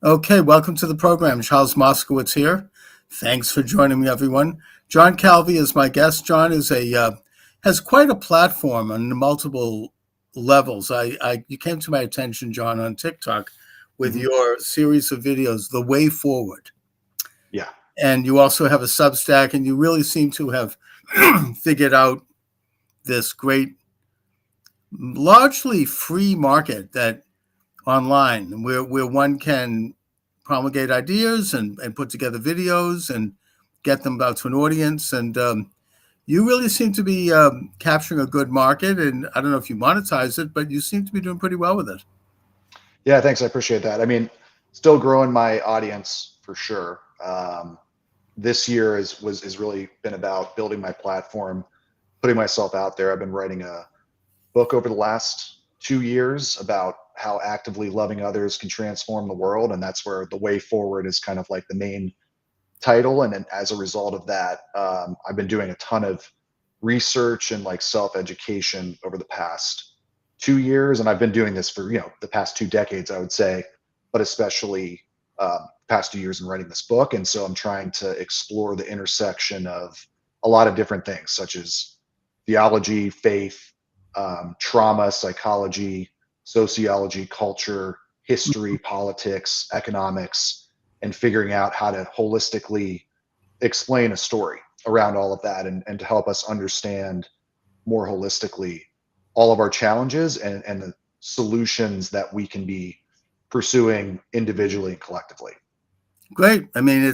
Okay, welcome to the program. Charles Moscowitz here. Thanks for joining me, everyone. John Calve is my guest. John is has quite a platform on multiple levels. You came to my attention, John, on TikTok with your series of videos, The Way Forward. Yeah. And you also have a Substack, and you really seem to have figured out this great, largely free market that online where one can promulgate ideas and put together videos and get them out to an audience. And you really seem to be capturing a good market. And I don't know if you monetize it, but you seem to be doing pretty well with it. Yeah, thanks. I appreciate that. I mean, still growing my audience for sure. This year has really been about building my platform, putting myself out there. I've been writing a book over the last 2 years about how actively loving others can transform the world. And that's where The Way Forward is kind of like the main title. And then as a result of that, I've been doing a ton of research and like self-education over the past 2 years. And I've been doing this for, the past 2 decades, I would say, but especially past 2 years in writing this book. And so I'm trying to explore the intersection of a lot of different things, such as theology, faith, trauma, psychology, sociology, culture, history, politics, economics, and figuring out how to holistically explain a story around all of that and to help us understand more holistically all of our challenges and the solutions that we can be pursuing individually and collectively. Great. I mean,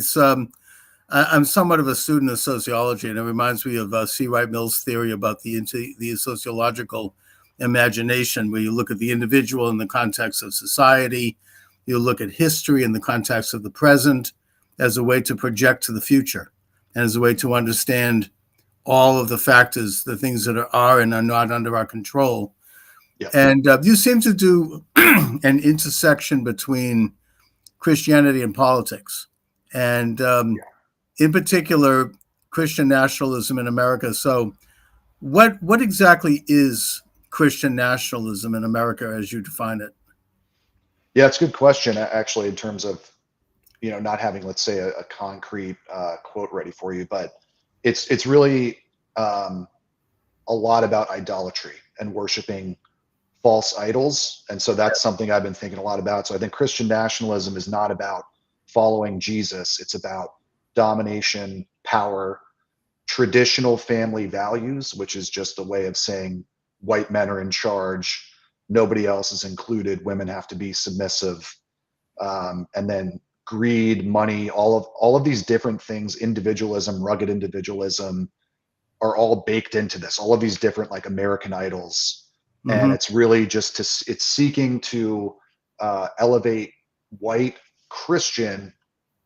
I'm somewhat of a student of sociology, and it reminds me of C. Wright Mill's theory about the sociological imagination, where you look at the individual in the context of society, you look at history in the context of the present as a way to project to the future, and as a way to understand all of the factors, the things that are and are not under our control. Yep. And you seem to do an intersection between Christianity and politics, and in particular, Christian nationalism in America. So what exactly is Christian nationalism in America as you define it? Yeah, it's a good question, actually, in terms of, not having, let's say, a concrete quote ready for you, but it's really a lot about idolatry and worshiping false idols. And so that's something I've been thinking a lot about. So I think Christian nationalism is not about following Jesus. It's about domination, power, traditional family values, which is just a way of saying white men are in charge, nobody else is included, women have to be submissive, and then greed, money, all of these different things, individualism, rugged individualism, are all baked into this. All of these different like American idols, and it's really just it's seeking to elevate white Christian.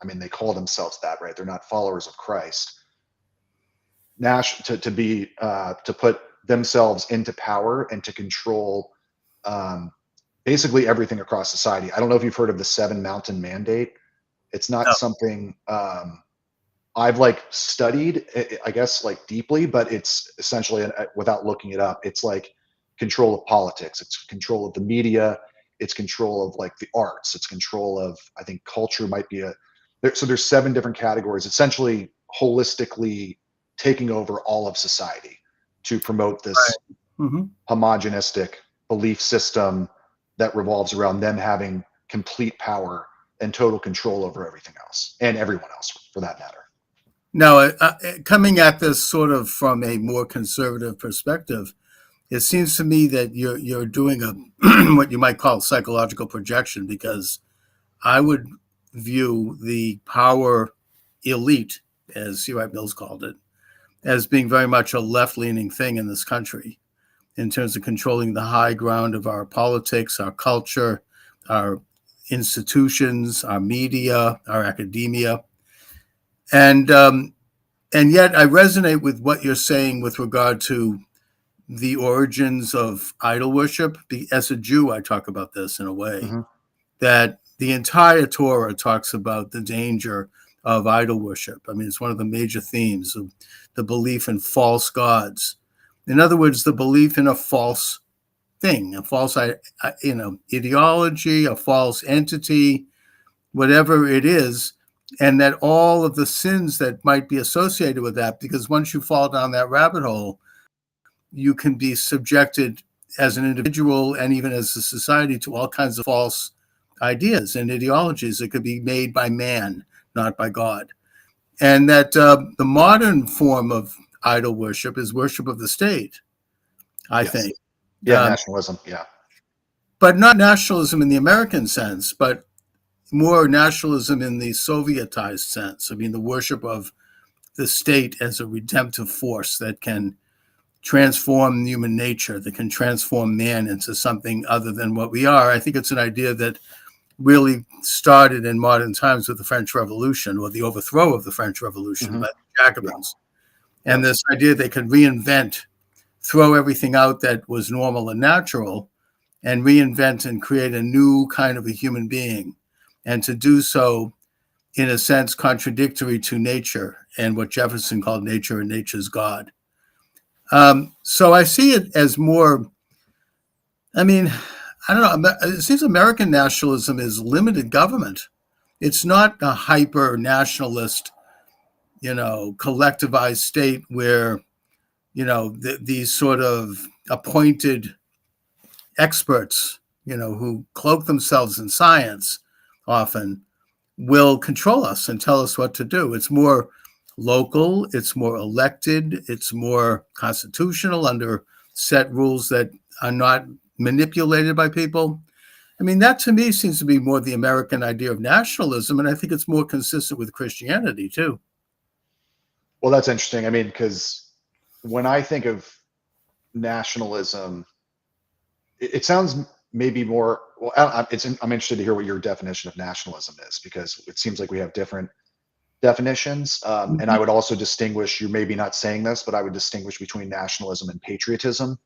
I mean, they call themselves that, right? They're not followers of Christ. To put themselves into power and to control basically everything across society. I don't know if you've heard of the 7 Mountain Mandate. It's not something I've like studied, I guess, like deeply, but it's essentially, without looking it up, it's like control of politics, it's control of the media, it's control of like the arts, it's control of, I think, culture might be so there's 7 different categories, essentially holistically taking over all of society to promote this homogenistic belief system that revolves around them having complete power and total control over everything else and everyone else for that matter. Now, coming at this sort of from a more conservative perspective, it seems to me that you're doing what you might call psychological projection, because I would view the power elite, as C. Wright Mills called it, as being very much a left-leaning thing in this country in terms of controlling the high ground of our politics, our culture, our institutions, our media, our academia. And yet I resonate with what you're saying with regard to the origins of idol worship. As a Jew, I talk about this in a way, that the entire Torah talks about the danger of idol worship. I mean, it's one of the major themes of the belief in false gods. In other words, the belief in a false thing, a false, ideology, a false entity whatever it is, and that all of the sins that might be associated with that, because once you fall down that rabbit hole, you can be subjected as an individual and even as a society to all kinds of false ideas and ideologies that could be made by man, not by God. And that the modern form of idol worship is worship of the state, I Yes. think. Yeah, nationalism. Yeah. But not nationalism in the American sense, but more nationalism in the Sovietized sense. I mean, the worship of the state as a redemptive force that can transform human nature, that can transform man into something other than what we are. I think it's an idea that really started in modern times with the French Revolution, or the overthrow of the French Revolution by the Jacobins. Yeah. And this idea they could reinvent, throw everything out that was normal and natural, and reinvent and create a new kind of a human being. And to do so, in a sense, contradictory to nature and what Jefferson called nature and nature's God. So I see it as more, I mean, I don't know, it seems American nationalism is limited government. It's not a hyper nationalist, collectivized state where, these sort of appointed experts, who cloak themselves in science often will control us and tell us what to do. It's more local, it's more elected, it's more constitutional under set rules that are not manipulated by people. I mean, that to me seems to be more the American idea of nationalism, and I think it's more consistent with Christianity too. Well, that's interesting. I mean, because when I think of nationalism, it sounds maybe more. Well, I'm interested to hear what your definition of nationalism is, because it seems like we have different definitions. And I would also distinguish. You're maybe not saying this, but I would distinguish between nationalism and patriotism.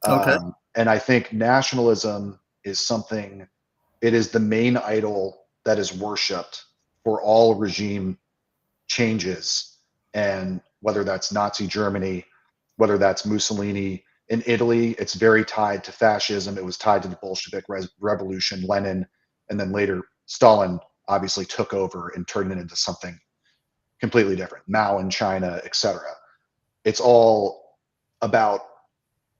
Okay. And I think nationalism is something. It is the main idol that is worshipped for all regime changes, and whether that's Nazi Germany, whether that's Mussolini in Italy, it's very tied to fascism. It was tied to the Bolshevik Revolution, Lenin, and then later Stalin obviously took over and turned it into something completely different. Mao in China, etc. It's all about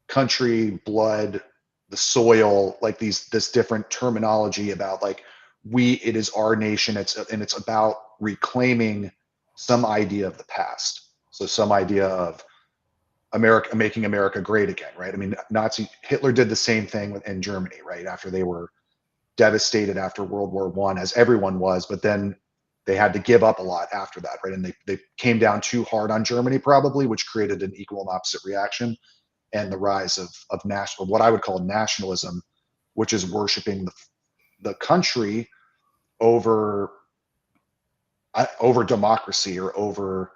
country, blood, the soil, like this different terminology about like it is our nation. It's about reclaiming some idea of the past. So some idea of America, making America great again, right? I mean, Hitler did the same thing in Germany, right? After they were devastated after World War I, as everyone was, but then they had to give up a lot after that, right? And they came down too hard on Germany, probably, which created an equal and opposite reaction, and the rise of what I would call nationalism, which is worshiping the country over democracy, or over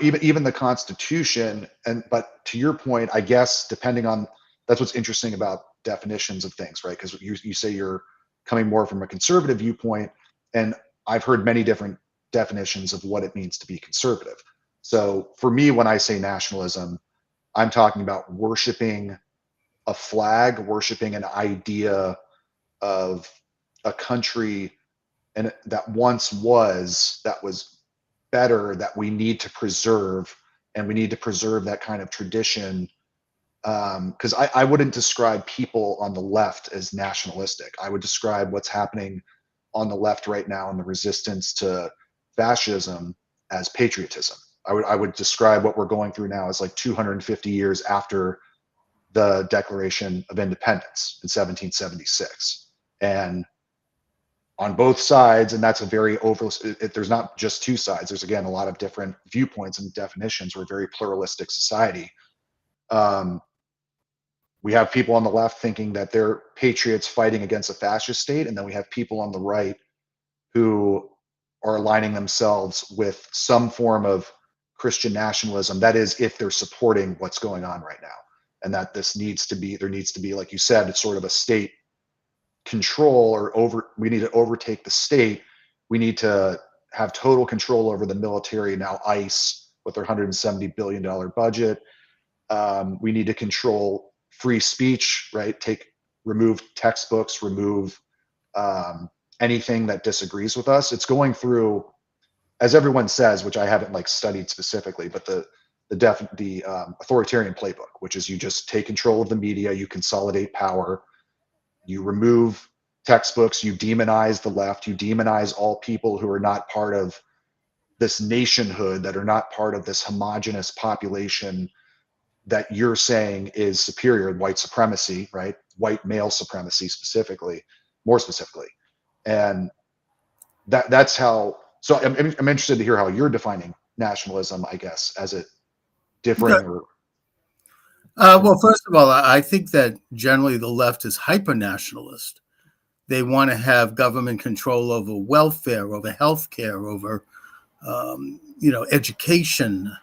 even the Constitution. But to your point, I guess, depending on, that's what's interesting about definitions of things, right? Because you say you're coming more from a conservative viewpoint, and I've heard many different definitions of what it means to be conservative. So for me, when I say nationalism, I'm talking about worshiping a flag, worshiping an idea of a country and that was better, that we need to preserve, and we need to preserve that kind of tradition. Because I wouldn't describe people on the left as nationalistic. I would describe what's happening on the left right now in the resistance to fascism as patriotism. I would describe what we're going through now as like 250 years after the Declaration of Independence in 1776. And on both sides, and that's a very there's not just two sides. There's, again, a lot of different viewpoints and definitions. We're a very pluralistic society. We have people on the left thinking that they're patriots fighting against a fascist state, and then we have people on the right who are aligning themselves with some form of Christian nationalism. That is, if they're supporting what's going on right now, and that there needs to be, like you said, it's sort of a state control, we need to overtake the state. We need to have total control over the military, now ICE, with their $170 billion budget. We need to control free speech, right? Remove textbooks, remove anything that disagrees with us. It's going through, as everyone says, which I haven't like studied specifically, but the authoritarian playbook, which is you just take control of the media, you consolidate power, you remove textbooks, you demonize the left, you demonize all people who are not part of this nationhood, that are not part of this homogenous population that you're saying is superior, white supremacy, right? White male supremacy specifically, more specifically. And that's how, so I'm interested to hear how you're defining nationalism, I guess, as it differing or. Well, first of all, I think that generally the left is hyper-nationalist. They want to have government control over welfare, over healthcare, over education.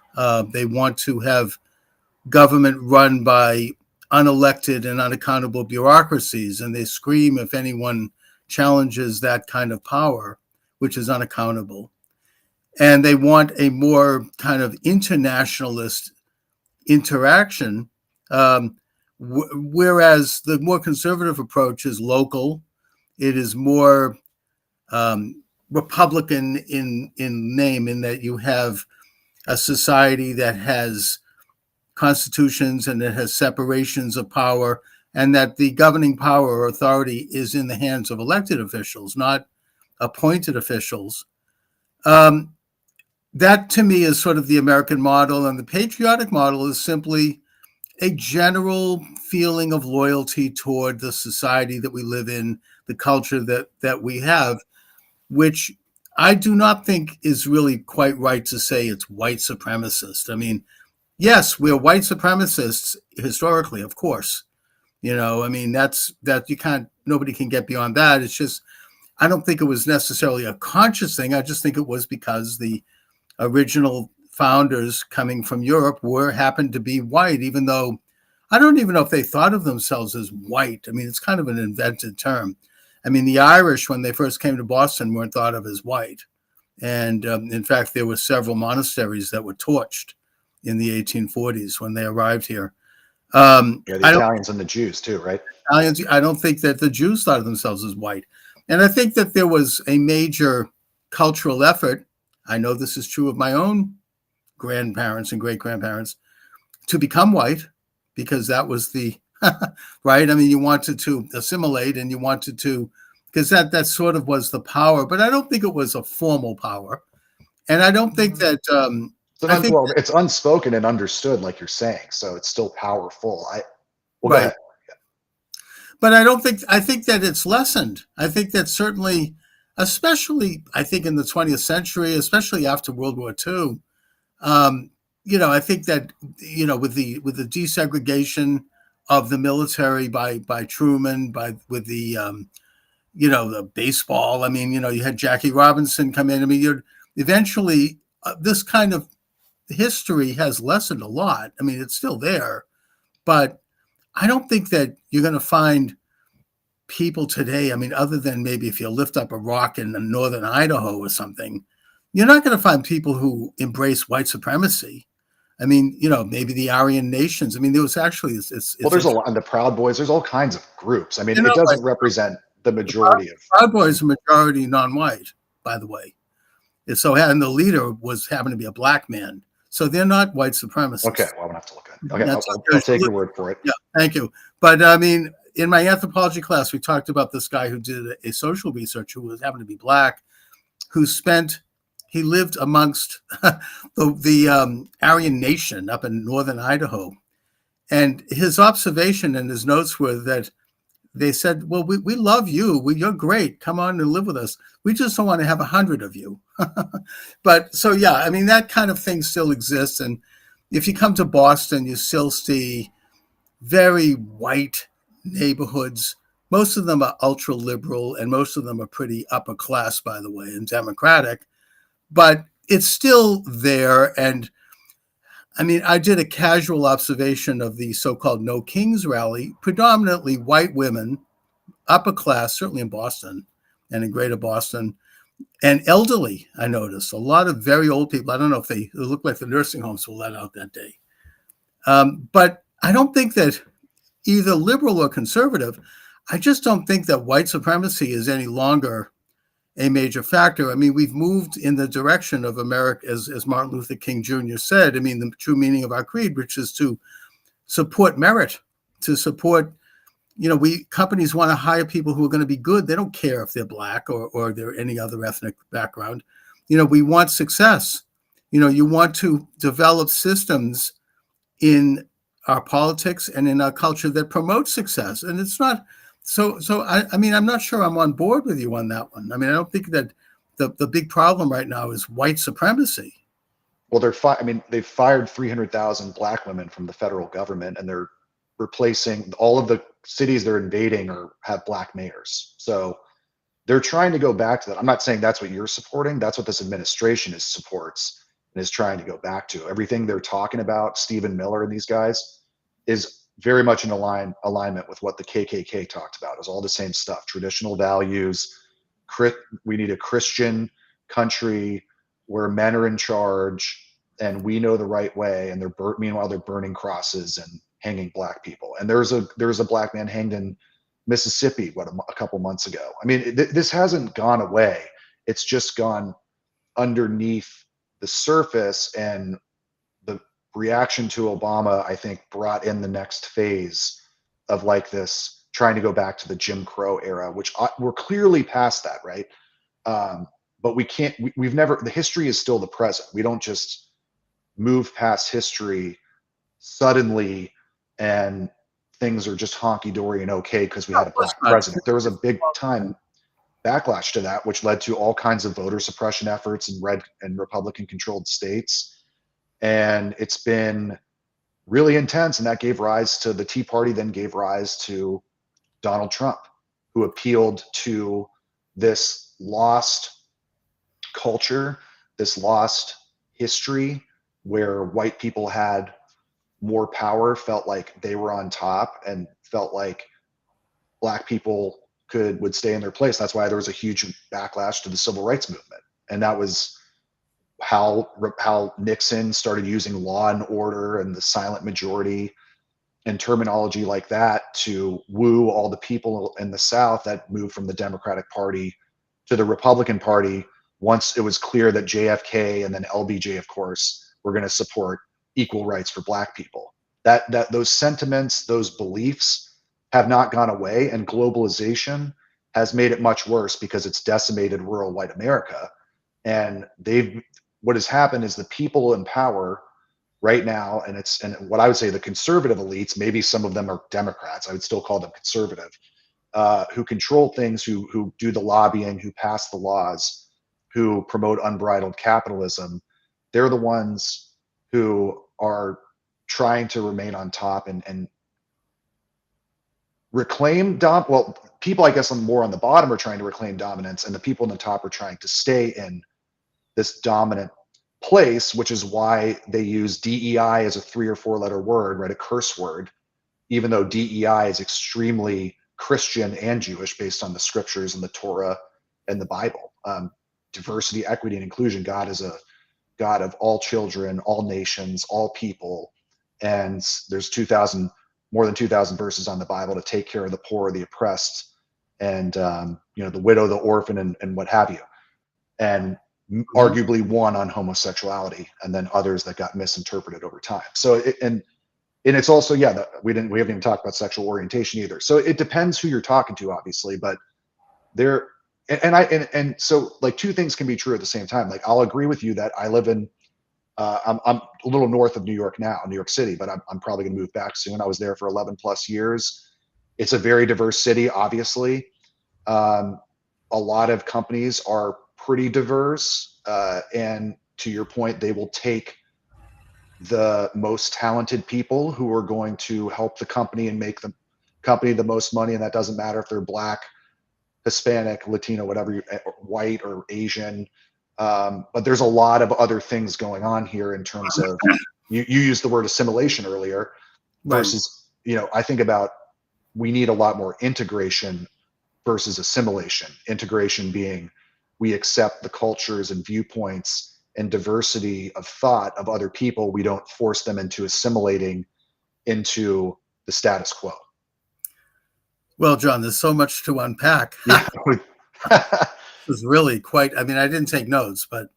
They want to have government run by unelected and unaccountable bureaucracies, and they scream if anyone challenges that kind of power, which is unaccountable. And they want a more kind of internationalist interaction, whereas the more conservative approach is local. It is more Republican in name, in that you have a society that has constitutions and it has separations of power, and that the governing power or authority is in the hands of elected officials, not appointed officials. That to me is sort of the American model, and the patriotic model is simply a general feeling of loyalty toward the society that we live in, the culture that we have, which I do not think is really quite right to say it's white supremacist. I mean, yes, we're white supremacists historically, of course. That you can't, nobody can get beyond that. It's just, I don't think it was necessarily a conscious thing. I just think it was because the original founders coming from Europe happened to be white, even though I don't even know if they thought of themselves as white. I mean, it's kind of an invented term. I mean, the Irish, when they first came to Boston, weren't thought of as white. And in fact, there were several monasteries that were torched in the 1840s when they arrived here. The Italians and the Jews too, right? Italians, I don't think that the Jews thought of themselves as white. And I think that there was a major cultural effort, I know this is true of my own grandparents and great-grandparents, to become white, because that was the, right? I mean, you wanted to assimilate, and you wanted to, because that sort of was the power, but I don't think it was a formal power. And I don't think that, it's unspoken and understood, like you're saying, so it's still powerful. Right. Go ahead. But I think that it's lessened. I think that certainly, especially, I think in the 20th century, especially after World War II, I think that, with the desegregation of the military by Truman, with the baseball. I mean, you had Jackie Robinson come in. I mean, eventually this kind of history has lessened a lot. I mean, it's still there, but I don't think that you're going to find people today. I mean, other than maybe if you lift up a rock in northern Idaho or something, you're not going to find people who embrace white supremacy. I mean, maybe the Aryan nations. I mean, there was actually, there's a lot, and the Proud Boys, there's all kinds of groups. I mean, it doesn't represent the majority of. Proud Boys are majority non-white, by the way. And the leader happened to be a black man. So they're not white supremacists. Okay, well, I'm going to have to look at it. Okay, I'll take your word for it. Yeah, thank you. But I mean, in my anthropology class, we talked about this guy who did a social research who happened to be black, he lived amongst the Aryan nation up in northern Idaho. And his observation and his notes were that they said, well, we love you. You're great. Come on and live with us. We just don't want to have 100 of you. But so, yeah, I mean, that kind of thing still exists. And if you come to Boston, you still see very white neighborhoods. Most of them are ultra liberal, and most of them are pretty upper class, by the way, and democratic. But it's still there. And I mean, I did a casual observation of the so-called No Kings rally, predominantly white women, upper class, certainly in Boston and in greater Boston, and elderly. I noticed a lot of very old people. I don't know if they look like the nursing homes were let out that day. But I don't think that either liberal or conservative, I just don't think that white supremacy is any longer a major factor. I mean, we've moved in the direction of America, as Martin Luther King Jr. said. I mean, the true meaning of our creed, which is to support merit, to support, companies want to hire people who are going to be good. They don't care if they're black or they're any other ethnic background. We want success. You want to develop systems in our politics and in our culture that promote success. And it's not so. I mean, I'm not sure I'm on board with you on that one. I mean, I don't think that the big problem right now is white supremacy. Well, they've fired 300,000 black women from the federal government, and they're replacing all of the cities they're invading or have black mayors. So they're trying to go back to that. I'm not saying that's what you're supporting. That's what this administration supports and is trying to go back to. Everything they're talking about, Stephen Miller and these guys, is very much in alignment with what the KKK talked about. It's all the same stuff: traditional values. We need a Christian country where men are in charge and we know the right way. And meanwhile they're burning crosses and hanging black people. And there was a black man hanged in Mississippi a couple months ago. I mean, this hasn't gone away. It's just gone underneath the surface, and the reaction to Obama, I think, brought in the next phase of like this trying to go back to the Jim Crow era, which we're clearly past that, right? But we can't. We've never. The history is still the present. We don't just move past history suddenly and things are just honky-dory and okay because we had a black president. There was a big time backlash to that, which led to all kinds of voter suppression efforts in red and Republican controlled states. And it's been really intense. And that gave rise to the Tea Party, then gave rise to Donald Trump, who appealed to this lost culture, this lost history where white people had more power, felt like they were on top, and felt like black people would stay in their place. That's why there was a huge backlash to the civil rights movement. And that was how Nixon started using law and order and the silent majority and terminology like that to woo all the people in the South that moved from the Democratic Party to the Republican Party once it was clear that JFK and then LBJ, of course, were going to support equal rights for black people. That those sentiments, those beliefs have not gone away, and globalization has made it much worse because it's decimated rural white America. And what has happened is the people in power right now, and what I would say the conservative elites, maybe some of them are Democrats, I would still call them conservative, who control things, who do the lobbying, who pass the laws, who promote unbridled capitalism. They're the ones who are trying to remain on top and reclaim people, I guess, more on the bottom are trying to reclaim dominance, and the people on the top are trying to stay in this dominant place, which is why they use DEI as a 3 or 4 letter word, right? A curse word, even though DEI is extremely Christian and Jewish based on the scriptures and the Torah and the Bible. Diversity, equity, and inclusion. God is a God of all children, all nations, all people. And there's more than 2,000 verses on the Bible to take care of the poor, the oppressed, and the widow, the orphan, and what have you. And arguably one on homosexuality, and then others that got misinterpreted over time. So and it's also, we haven't even talked about sexual orientation either. So it depends who you're talking to, obviously, but so like two things can be true at the same time. Like, I'll agree with you that I live in I'm a little north of New York now, New York City, but I'm probably going to move back soon. I was there for 11 plus years. It's a very diverse city, obviously. A lot of companies are pretty diverse. And to your point, they will take the most talented people who are going to help the company and make the company the most money. And that doesn't matter if they're Black, Hispanic, Latino, whatever, white or Asian. But there's a lot of other things going on here in terms of, you used the word assimilation earlier, versus, I think about, we need a lot more integration versus assimilation. Integration being, we accept the cultures and viewpoints and diversity of thought of other people. We don't force them into assimilating into the status quo. Well, John, there's so much to unpack. Yeah. was really quite. I mean, I didn't take notes, but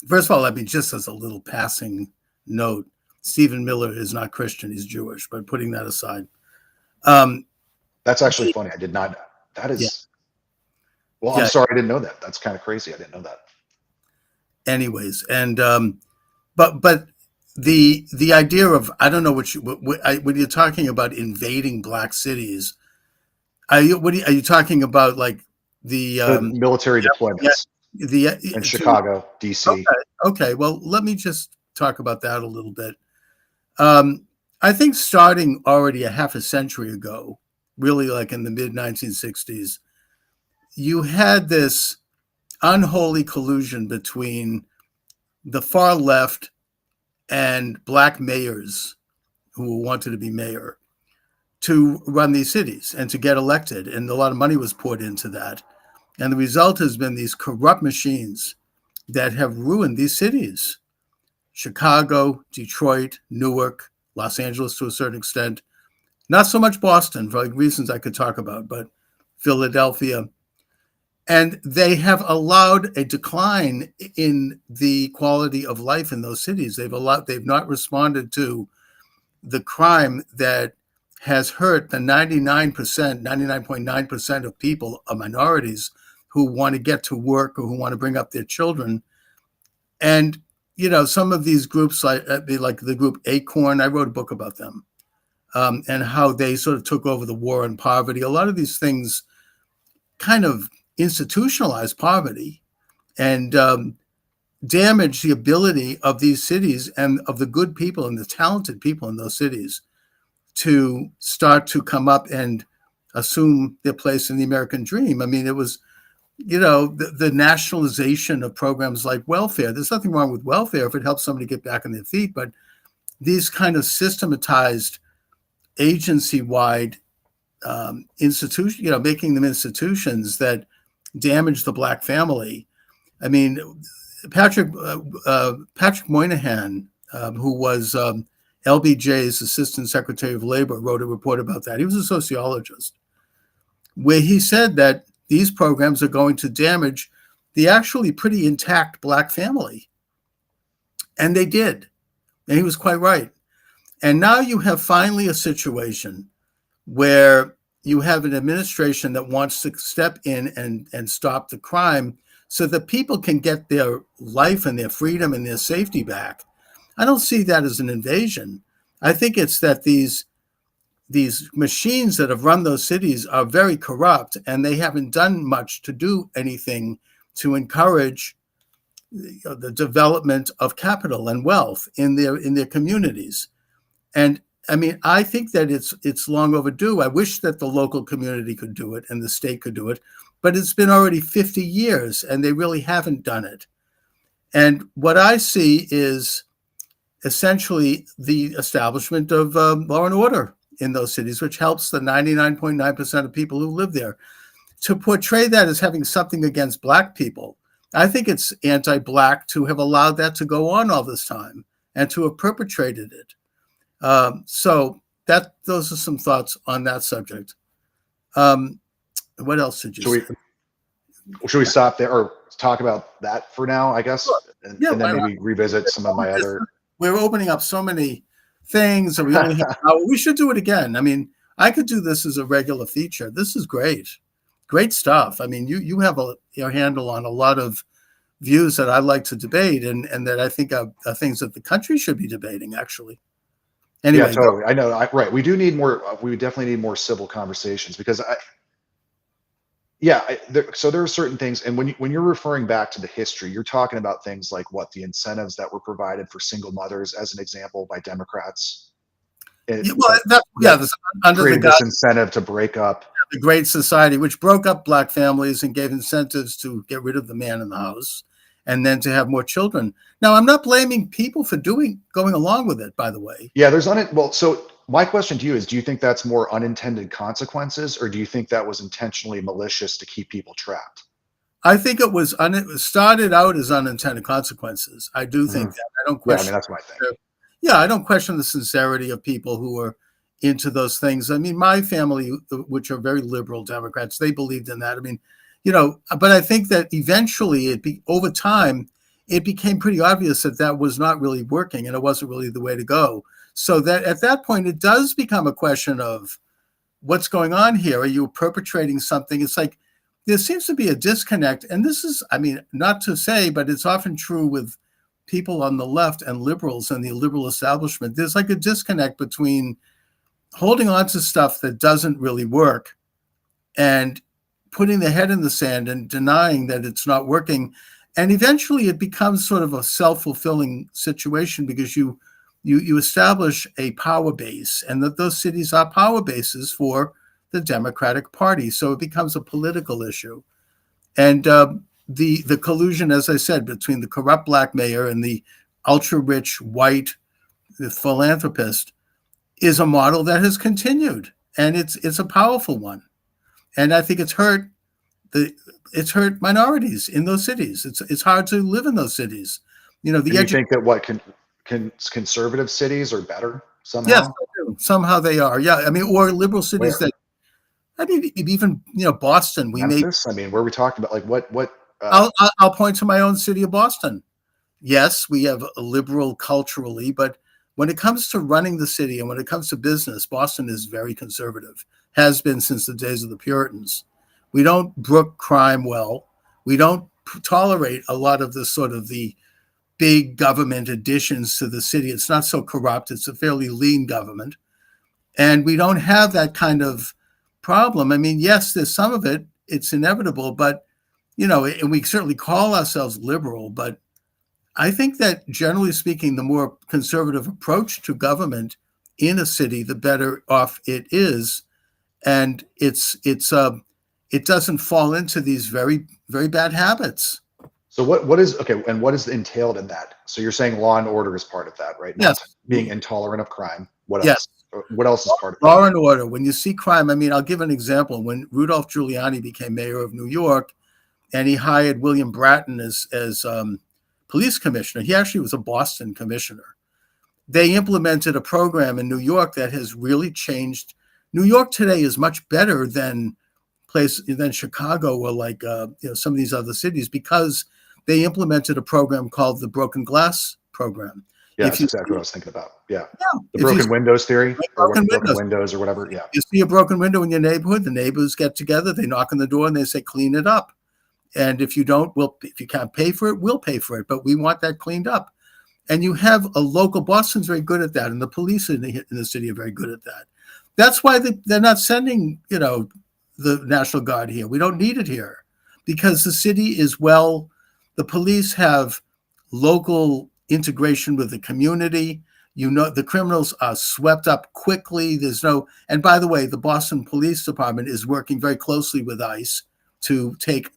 first of all, I mean, just as a little passing note, Stephen Miller is not Christian; he's Jewish. But putting that aside, um, That's actually funny. I did not. That yeah, is. Well, I'm yeah. sorry, I didn't know that. That's kind of crazy. I didn't know that. Anyways, and but the idea of I don't know when you're talking about invading black cities, are you talking about like the The military yeah, deployments in to Chicago, DC. okay, okay, well let me just talk about that a little bit. I think starting already a half a century ago, really like in the mid 1960s, you had this unholy collusion between the far left and black mayors who wanted to be mayor to run these cities and to get elected. And a lot of money was poured into that. And the result has been these corrupt machines that have ruined these cities: Chicago, Detroit, Newark, Los Angeles to a certain extent. Not so much Boston for like reasons I could talk about, but Philadelphia. And they have allowed a decline in the quality of life in those cities. They've not responded to the crime that has hurt the 99.9% of people, of minorities who want to get to work or who want to bring up their children. And, some of these groups like the group Acorn, I wrote a book about them, and how they sort of took over the war on poverty. A lot of these things kind of institutionalized poverty and damage the ability of these cities and of the good people and the talented people in those cities to start to come up and assume their place in the American dream. I mean, it was, the nationalization of programs like welfare. There's nothing wrong with welfare if it helps somebody get back on their feet, but these kind of systematized agency-wide institutions, making them institutions that damage the black family. I mean, Patrick Moynihan, who was LBJ's Assistant Secretary of Labor, wrote a report about that. He was a sociologist, where he said that these programs are going to damage the actually pretty intact black family. And they did. And he was quite right. And now you have finally a situation where you have an administration that wants to step in and stop the crime so that people can get their life and their freedom and their safety back. I don't see that as an invasion. I think it's that these machines that have run those cities are very corrupt, and they haven't done much to do anything to encourage the development of capital and wealth in their communities. And I mean, I think that it's long overdue. I wish that the local community could do it and the state could do it, but it's been already 50 years and they really haven't done it. And what I see is essentially the establishment of law and order in those cities, which helps the 99.9% of people who live there. To portray that as having something against black people, I think it's anti-black to have allowed that to go on all this time and to have perpetrated it. So those are some thoughts on that subject. What else did you say? Should we stop there or talk about that for now, I guess? Sure. And Yeah, then maybe revisit some of my other. We're opening up so many things, and we only have we should do it again. I mean, I could do this as a regular feature. This is great. Great stuff. I mean, you have your handle on a lot of views that I like to debate and that I think are things that the country should be debating, actually. Anyway, yeah, totally. I know. Right. We do need more. We definitely need more civil conversations because so there are certain things, and when you're referring back to the history, you're talking about things like what the incentives that were provided for single mothers, as an example, by Democrats. under created this incentive to break up the Great Society, which broke up black families and gave incentives to get rid of the man in the house, and then to have more children. Now, I'm not blaming people for going along with it, by the way. Yeah, so my question to you is, do you think that's more unintended consequences, or do you think that was intentionally malicious to keep people trapped? I think it started out as unintended consequences. I do think that. I don't question. Yeah, I mean, that's my thing. Yeah, I don't question the sincerity of people who are into those things. I mean, my family, which are very liberal Democrats, they believed in that. I mean, But I think that eventually over time, it became pretty obvious that that was not really working and it wasn't really the way to go. So that at that point, it does become a question of what's going on here. Are you perpetrating something? It's like there seems to be a disconnect. And this is, I mean, not to say, but it's often true with people on the left and liberals and the liberal establishment. There's like a disconnect between holding on to stuff that doesn't really work and putting their head in the sand and denying that it's not working. And eventually it becomes sort of a self-fulfilling situation because you establish a power base, and that those cities are power bases for the Democratic Party. So it becomes a political issue. And the collusion, as I said, between the corrupt black mayor and the ultra-rich white philanthropist is a model that has continued, and it's a powerful one. And I think it's hurt minorities in those cities. It's hard to live in those cities. You think that what conservative cities are better somehow? Yes, somehow they are. Yeah, I mean, or liberal cities Where? even Boston. Memphis? I mean, where are we talking about? Like what? I'll point to my own city of Boston. Yes, we have a liberal culturally, but when it comes to running the city and when it comes to business, Boston is very conservative. Has been since the days of the Puritans. We don't brook crime well. We don't tolerate a lot of the sort of the big government additions to the city. It's not so corrupt. It's a fairly lean government. And we don't have that kind of problem. I mean, yes, there's some of it. It's inevitable, but, and we certainly call ourselves liberal, but I think that generally speaking, the more conservative approach to government in a city, the better off it is. And it doesn't fall into these very, very bad habits. So what is okay? And what is entailed in that? So you're saying law and order is part of that, right? Not yes. Being intolerant of crime. What yes. else? What else is part of law and order? When you see crime, I mean, I'll give an example. When Rudolph Giuliani became mayor of New York, and he hired William Bratton as police commissioner, he actually was a Boston commissioner. They implemented a program in New York that has really changed. New York today is much better than Chicago or like some of these other cities because they implemented a program called the Broken Glass Program. Yeah, that's exactly what I was thinking about. Yeah. The broken windows theory, or broken windows or whatever. Yeah. You see a broken window in your neighborhood, the neighbors get together, they knock on the door and they say, clean it up. And if you don't, if you can't pay for it, we'll pay for it. But we want that cleaned up. And you have a local, Boston's very good at that. And the police in the city are very good at that. That's why they're not sending, the National Guard here. We don't need it here because the city is the police have local integration with the community. The criminals are swept up quickly. And by the way, the Boston Police Department is working very closely with ICE to take,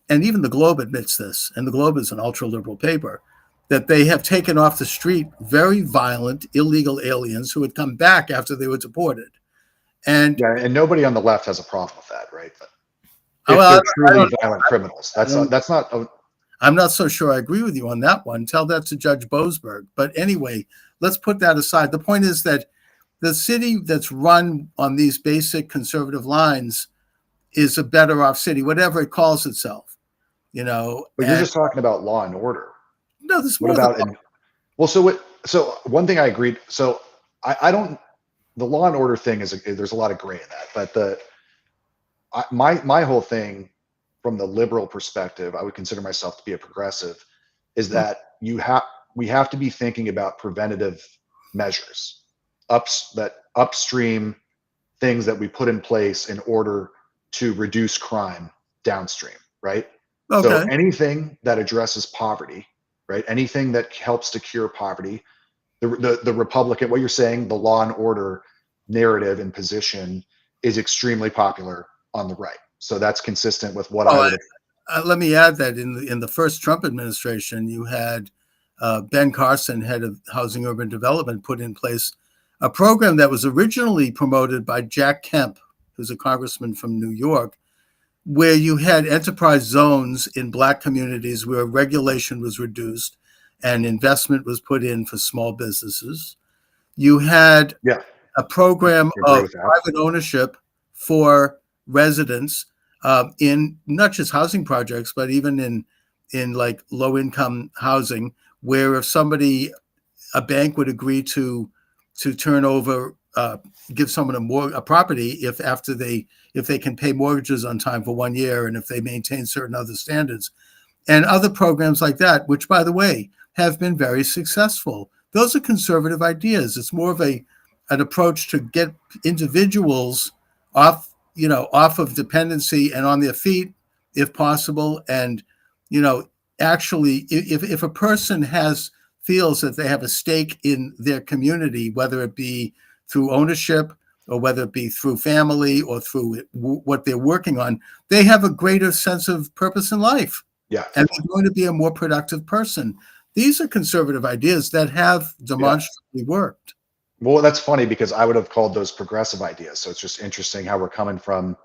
and even the Globe admits this, and the Globe is an ultra-liberal paper, that they have taken off the street very violent, illegal aliens who had come back after they were deported. And nobody on the left has a problem with that, right? But if they're truly violent criminals, that's not. I'm not so sure I agree with you on that one. Tell that to Judge Boasberg. But anyway, let's put that aside. The point is that the city that's run on these basic conservative lines is a better off city, whatever it calls itself. But you're just talking about law and order. No, this is what about so one thing I agreed. So I don't. The law and order thing there's a lot of gray in that, but my whole thing from the liberal perspective, I would consider myself to be a progressive, is that we have to be thinking about preventative measures, upstream things that we put in place in order to reduce crime downstream, right? Okay. So anything that addresses poverty, right? Anything that helps to cure poverty, the Republican, what you're saying, the law and order narrative and position is extremely popular on the right. So that's consistent with what I would. Let me add that in the first Trump administration, you had Ben Carson, head of Housing Urban Development, put in place a program that was originally promoted by Jack Kemp, who's a congressman from New York, where you had enterprise zones in Black communities where regulation was reduced and investment was put in for small businesses. You had a program of private ownership for residents, in not just housing projects, but even in like low income housing, where if a bank would agree to turn over, give someone a property if they can pay mortgages on time for 1 year and if they maintain certain other standards, and other programs like that, which, by the way, have been very successful. Those are conservative ideas. It's more of an approach to get individuals off of dependency and on their feet, if possible. And, actually, if a person feels that they have a stake in their community, whether it be through ownership or whether it be through family or through what they're working on, they have a greater sense of purpose in life. Yeah. And they're going to be a more productive person. These are conservative ideas that have demonstrably worked. Well, that's funny because I would have called those progressive ideas. So it's just interesting how we're coming from.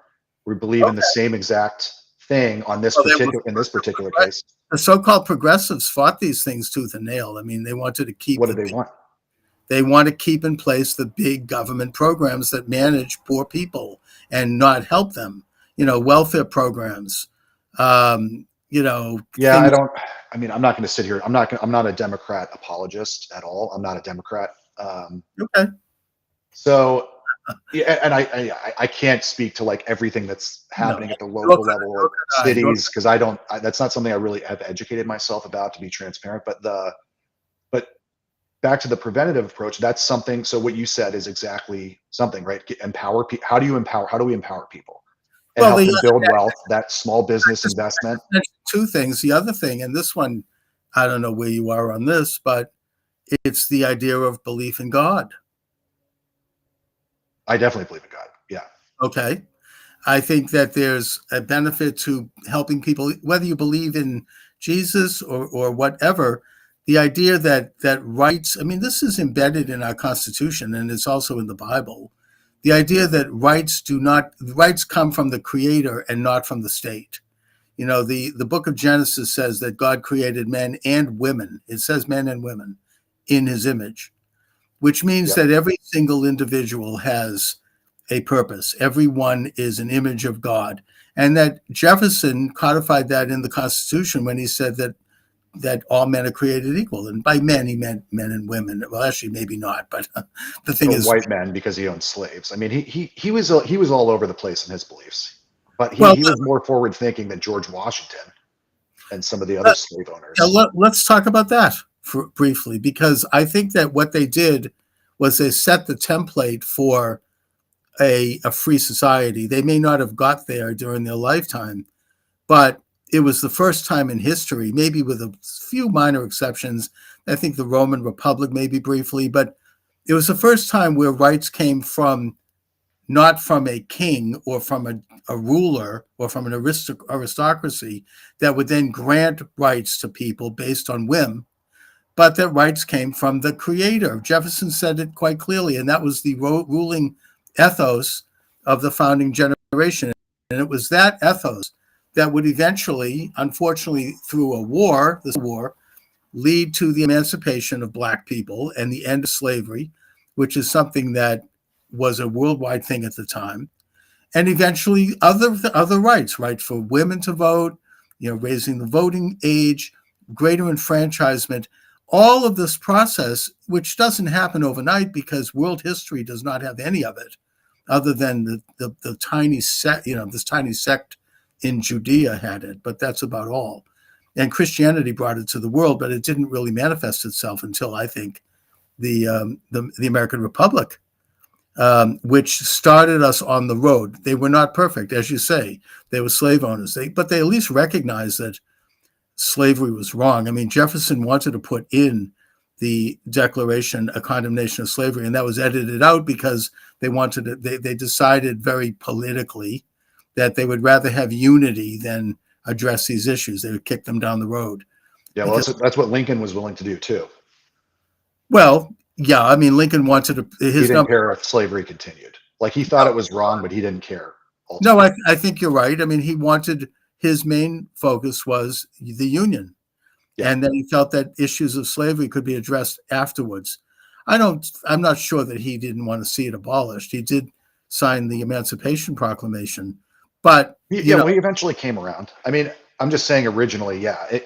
We believe in the same exact thing on this particular case. The so-called progressives fought these things tooth and nail. I mean, they wanted to keep. What did they want? They want to keep in place the big government programs that manage poor people and not help them. Welfare programs. Yeah, I'm not going to sit here. I'm not a Democrat apologist at all. I'm not a Democrat. Okay. So, yeah, and I can't speak to like everything that's happening at the local level or cities because that's not something I really have educated myself about, to be transparent. But back to the preventative approach, that's something. So what you said is exactly something, right? Empower people. How do we empower people? And help them build wealth, that small business investment. Two things. The other thing, and this one, I don't know where you are on this, but it's the idea of belief in God. I definitely believe in God. Yeah. Okay. I think that there's a benefit to helping people, whether you believe in Jesus or whatever. The idea that rights, I mean, this is embedded in our Constitution and it's also in the Bible. The idea that rights come from the Creator and not from the state. The book of Genesis says that God created men and women. It says men and women in his image, which means that every single individual has a purpose. Everyone is an image of God. And that Jefferson codified that in the Constitution when he said that all men are created equal. And by men, he meant men and women. Well, actually, maybe not. But the thing is, white men, because he owned slaves. I mean, he was all over the place in his beliefs, but he was more forward thinking than George Washington and some of the other slave owners. Let's talk about that briefly, because I think that what they did was they set the template for a free society. They may not have got there during their lifetime, but it was the first time in history, maybe with a few minor exceptions. I think the Roman Republic, maybe briefly, but it was the first time where rights came not from a king or from a ruler or from an aristocracy that would then grant rights to people based on whim, but that rights came from the Creator. Jefferson said it quite clearly, and that was the ruling ethos of the founding generation. And it was that ethos that would eventually, unfortunately, through this war, lead to the emancipation of Black people and the end of slavery, which is something that was a worldwide thing at the time. And eventually other rights, right for women to vote, raising the voting age, greater enfranchisement, all of this process, which doesn't happen overnight because world history does not have any of it, other than the tiny sect, this tiny sect in Judea had it, but that's about all. And Christianity brought it to the world, but it didn't really manifest itself until, I think, the American Republic, which started us on the road. They were not perfect, as you say. They were slave owners, but they at least recognized that slavery was wrong. I mean, Jefferson wanted to put in the Declaration a condemnation of slavery, and that was edited out because they decided very politically that they would rather have unity than address these issues. They would kick them down the road. Yeah, well, that's what Lincoln was willing to do too. Well, yeah, I mean, Lincoln wanted to. He didn't care if slavery continued. Like, he thought it was wrong, but he didn't care. Ultimately. No, I think you're right. I mean, his main focus was the Union. Yeah. And then he felt that issues of slavery could be addressed afterwards. I'm not sure that he didn't want to see it abolished. He did sign the Emancipation Proclamation, But Yeah, well, he eventually came around. I mean, I'm just saying originally, yeah.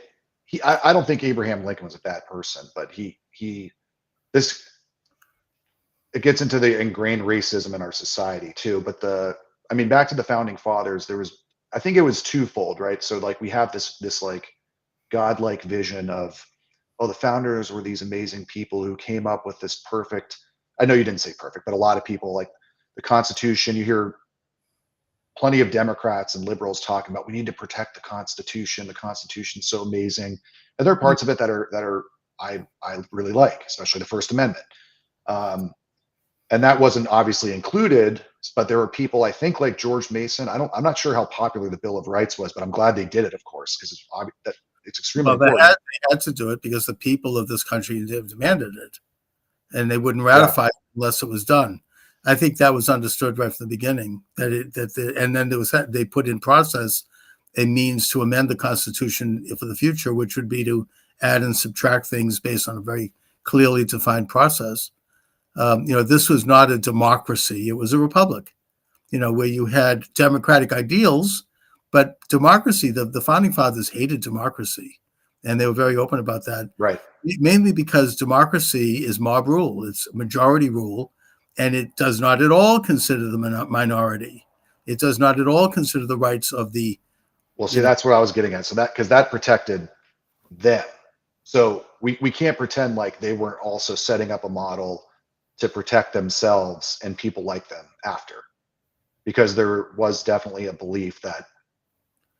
I don't think Abraham Lincoln was a bad person, but this it gets into the ingrained racism in our society too. But I mean, back to the founding fathers, I think it was twofold, right? So like we have this like godlike vision of, oh, the founders were these amazing people who came up with this perfect. I know you didn't say perfect, but a lot of people like the Constitution. You hear plenty of Democrats and liberals talking about we need to protect the Constitution. The Constitution's so amazing, and there are parts of it that are I really like, especially the First Amendment. And that wasn't obviously included, but there were people, I think, like George Mason. I'm not sure how popular the Bill of Rights was, but I'm glad they did it, of course, because it's extremely important. They had to do it because the people of this country demanded it, and they wouldn't Yeah. ratify it unless it was done. I think that was understood right from the beginning. And then they put in process a means to amend the Constitution for the future, which would be to add and subtract things based on a very clearly defined process. This was not a democracy; it was a republic. Where you had democratic ideals, but democracy. The founding fathers hated democracy, and they were very open about that. Right. Mainly because democracy is mob rule; it's majority rule, and it does not at all consider the minority. It does not at all consider the rights of the. Well, see, that's where I was getting at. So because that protected them. So we can't pretend like they weren't also setting up a model to protect themselves and people like them after, because there was definitely a belief that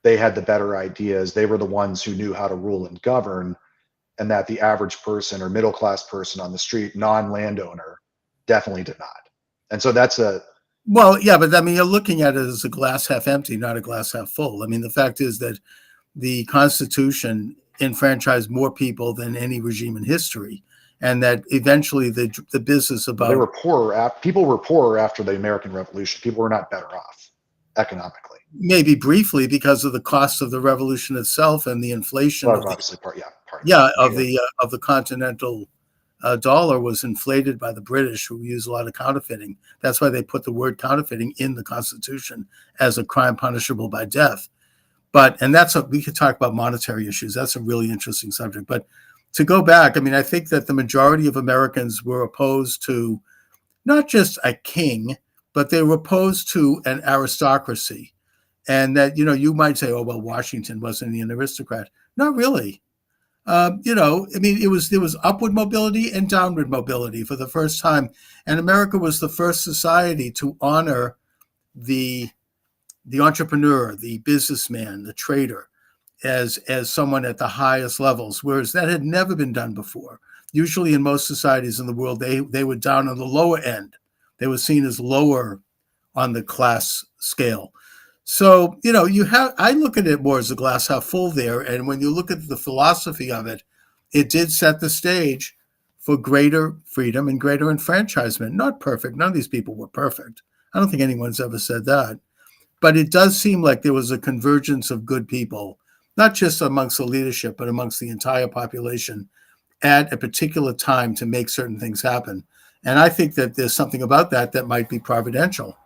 they had the better ideas. They were the ones who knew how to rule and govern, and that the average person or middle-class person on the street, non-landowner, definitely did not. And so that's well, yeah, but I mean, you're looking at it as a glass half empty, not a glass half full. I mean, the fact is that the Constitution enfranchised more people than any regime in history, and that eventually the business about they were poorer. People were poorer after the American Revolution. People were not better off economically. Maybe briefly because of the cost of the revolution itself and the inflation. Well, obviously, part of the continental dollar was inflated by the British, who use a lot of counterfeiting. That's why they put the word counterfeiting in the Constitution as a crime punishable by death. And we could talk about monetary issues. That's a really interesting subject. But to go back, I mean, I think that the majority of Americans were opposed to not just a king, but they were opposed to an aristocracy. And that, you might say, oh, well, Washington wasn't an aristocrat. Not really. I mean, there was upward mobility and downward mobility for the first time. And America was the first society to honor the entrepreneur, the businessman, the trader, as someone at the highest levels, whereas that had never been done before. Usually in most societies in the world, they were down on the lower end. They were seen as lower on the class scale. So, I look at it more as a glass half full there. And when you look at the philosophy of it, it did set the stage for greater freedom and greater enfranchisement. Not perfect. None of these people were perfect. I don't think anyone's ever said that. But it does seem like there was a convergence of good people, not just amongst the leadership, but amongst the entire population at a particular time to make certain things happen. And I think that there's something about that might be providential.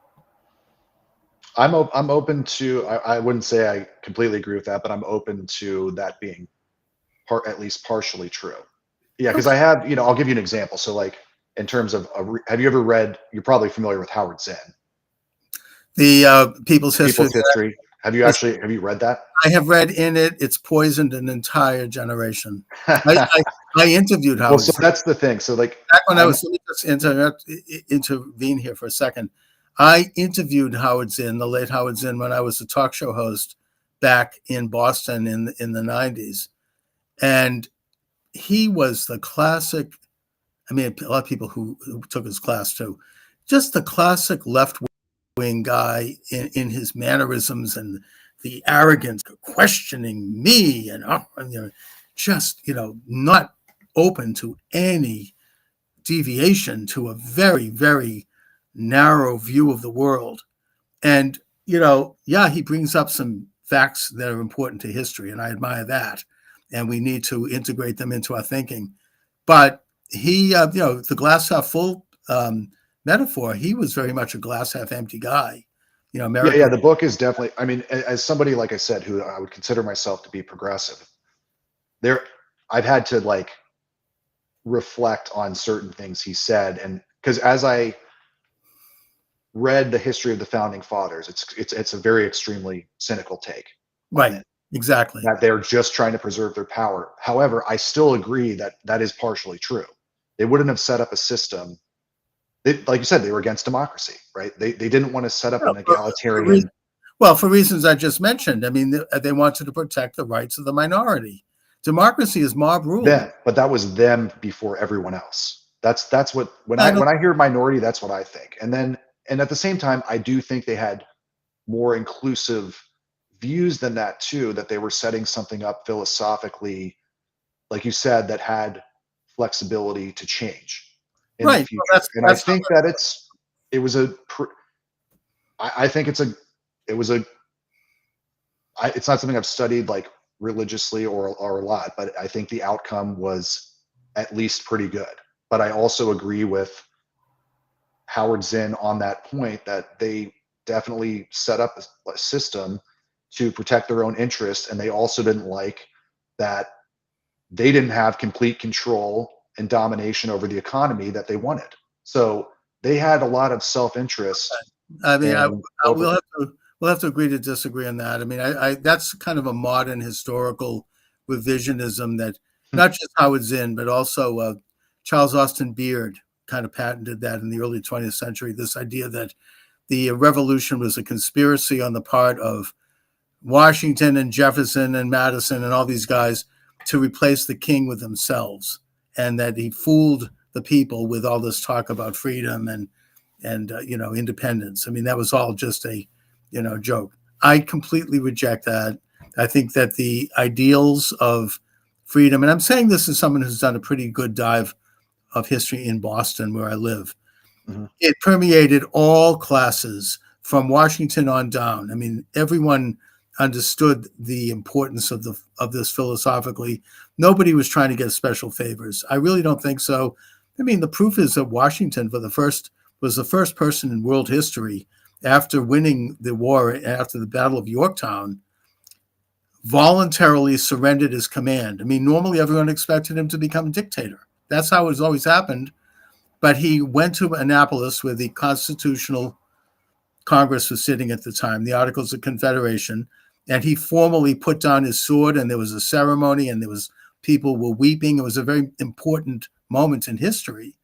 I'm open to, I wouldn't say I completely agree with that, but I'm open to that being at least partially true. Yeah, because I have, I'll give you an example. So like in terms of, have you ever read, you're probably familiar with Howard Zinn. The People's History. Have you read that? I have read in it. It's poisoned an entire generation. I interviewed Howard. Well, so that's the thing. So like back when let me just intervene here for a second. I interviewed Howard Zinn, the late Howard Zinn, when I was a talk show host back in Boston in the 90s. And he was the classic, I mean, a lot of people who took his class too, just the classic left-wing guy in his mannerisms and the arrogance, questioning me and just, not open to any deviation, to a very, very narrow view of the world. And, he brings up some facts that are important to history, and I admire that. And we need to integrate them into our thinking. But he, the glass half full metaphor, he was very much a glass half empty guy. You know, Yeah, America. yeah. The book is definitely. I mean, as somebody like I said, who I would consider myself to be progressive, there, I've had to like reflect on certain things he said, and because as I read the history of the founding fathers, it's a very extremely cynical take on Right. it, Exactly. that they're just trying to preserve their power. However, I still agree that that is partially true. They wouldn't have set up a system. Like you said, they were against democracy, right? They didn't want to set up Well, an for egalitarian. well, for reasons I just mentioned. I mean, they wanted to protect the rights of the minority. Democracy is mob rule. Them, but that was them before everyone else. That's what I don't. when I hear minority, that's what I think. And at the same time, I do think they had more inclusive views than that too. That they were setting something up philosophically, like you said, that had flexibility to change in the Right. Well, future. And I that's think that it was a. I think it was a. It's not something I've studied like religiously or a lot, but I think the outcome was at least pretty good. But I also agree with Howard Zinn on that point that they definitely set up a system to protect their own interests, and they also didn't like that they didn't have complete control and domination over the economy that they wanted. So they had a lot of self-interest I mean, and we'll over. have to agree to disagree on that. I mean, I that's kind of a modern historical revisionism that not just Howard Zinn, but also Charles Austin Beard kind of patented that in the early 20th century. This idea that the revolution was a conspiracy on the part of Washington and Jefferson and Madison and all these guys to replace the king with themselves, and that he fooled the people with all this talk about freedom and independence. I mean, that was all just a joke. I completely reject that. I think that the ideals of freedom, and I'm saying this as someone who's done a pretty good dive of history in Boston, where I live, Mhm. it permeated all classes from Washington on down. I mean, everyone understood the importance of this philosophically. Nobody was trying to get special favors. I really don't think so. I mean, the proof is that Washington was the first person in world history after winning the war after the Battle of Yorktown voluntarily surrendered his command. I mean, normally everyone expected him to become a dictator. That's how it's always happened. But he went to Annapolis, where the Constitutional Congress was sitting at the time, the Articles of Confederation, and he formally put down his sword, and there was a ceremony, and people were weeping. It was a very important moment in history.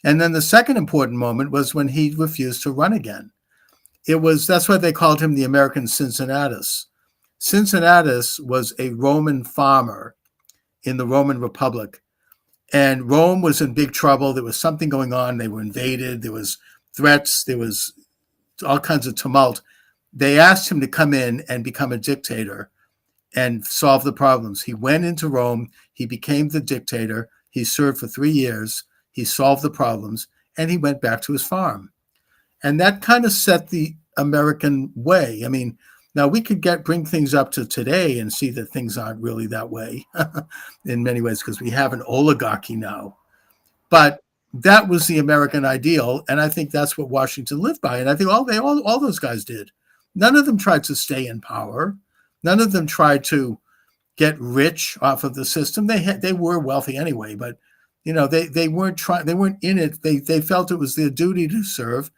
And then the second important moment was when he refused to run again. That's why they called him the American Cincinnatus. Cincinnatus was a Roman farmer in the Roman Republic, and Rome was in big trouble. There was something going on. They were invaded. There was threats. There was all kinds of tumult. They asked him to come in and become a dictator and solve the problems. He went into Rome. He became the dictator. He served for 3 years. He solved the problems, and he went back to his farm. And that kind of set the American way. I mean, now we could bring things up to today and see that things aren't really that way in many ways, because we have an oligarchy now. But that was the American ideal, and I think that's what Washington lived by. And I think all those guys did. None of them tried to stay in power. None of them tried to get rich off of the system. They were wealthy anyway, but they weren't in it. They felt it was their duty to serve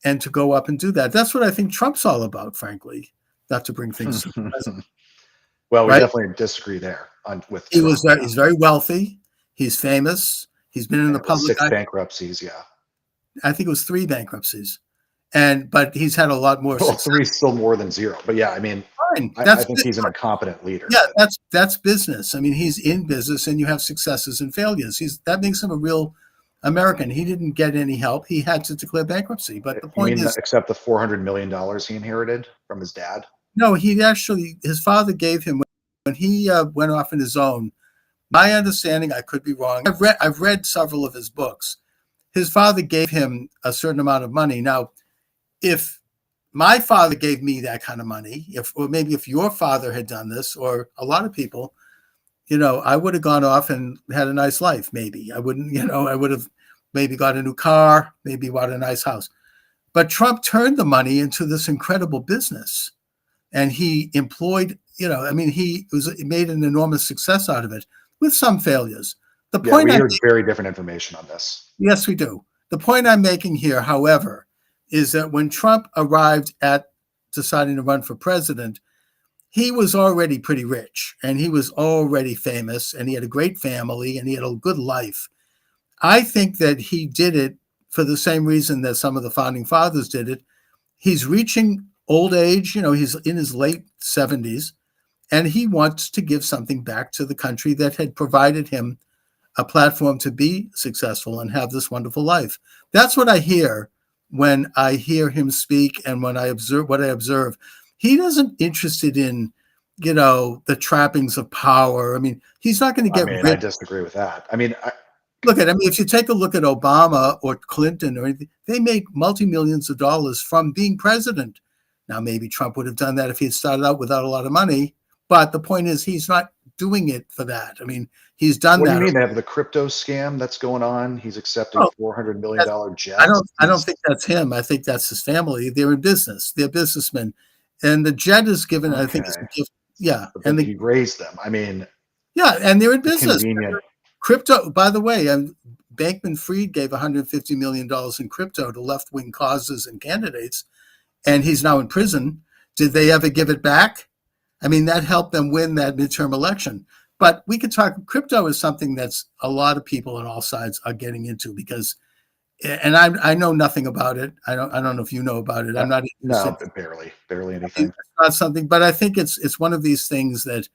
and to go up and do that. That's what I think Trump's all about, frankly. Not to bring things to the present, Well, we right? definitely disagree there with He Trump. was he's very wealthy. He's famous. He's been in And the it was public 6 eye. bankruptcies. Yeah. I think it was 3 bankruptcies, but he's had a lot more Well, success. 3 is still more than 0. But yeah, I mean, Fine. I think he's an incompetent leader. Yeah, that's business. I mean, he's in business, and you have successes and failures. That makes him a real American. He didn't get any help. He had to declare bankruptcy. But the You point mean is, except the $400 million he inherited from his dad? no, his father gave him when he went off on his own. My understanding, I could be wrong. I've read several of his books. His father gave him a certain amount of money. Now, if my father gave me that kind of money, or maybe if your father had done this, or a lot of people, I would have gone off and had a nice life. Maybe I wouldn't, I would have maybe got a new car, maybe bought a nice house. But Trump turned the money into this incredible business, and he employed, he made an enormous success out of it with some failures. The Yeah, point we hear very different information on this. Yes, we do. The point I'm making here, however, is that when Trump arrived at deciding to run for president, he was already pretty rich and he was already famous and he had a great family and he had a good life. I think that he did it for the same reason that some of the founding fathers did it. He's reaching old age, he's in his late 70s, and he wants to give something back to the country that had provided him a platform to be successful and have this wonderful life. That's what I hear when I hear him speak and when I observe what I observe. He doesn't interested in, the trappings of power. I mean, he's not going to get rid. I disagree with that. If you take a look at Obama or Clinton or anything, they made multi-millions of dollars from being president. Now, maybe Trump would have done that if he had started out without a lot of money. But the point is, he's not doing it for that. I mean, he's done that. What do you mean? They have the crypto scam that's going on. He's accepting $400 million jets. I don't think that's him. I think that's his family. They're in business. They're businessmen. And the jet is given, I think, as a gift. Yeah. And he raised them. Yeah, and they're in business. Convenient. Crypto, by the way, Bankman-Fried gave $150 million in crypto to left-wing causes and candidates, and he's now in prison. Did they ever give it back? That helped them win that midterm election. But we could talk, crypto is something that's a lot of people on all sides are getting into because, and I know nothing about it. I don't know if you know about it. I'm not. No, barely anything. It's not something, but I think it's one of these things that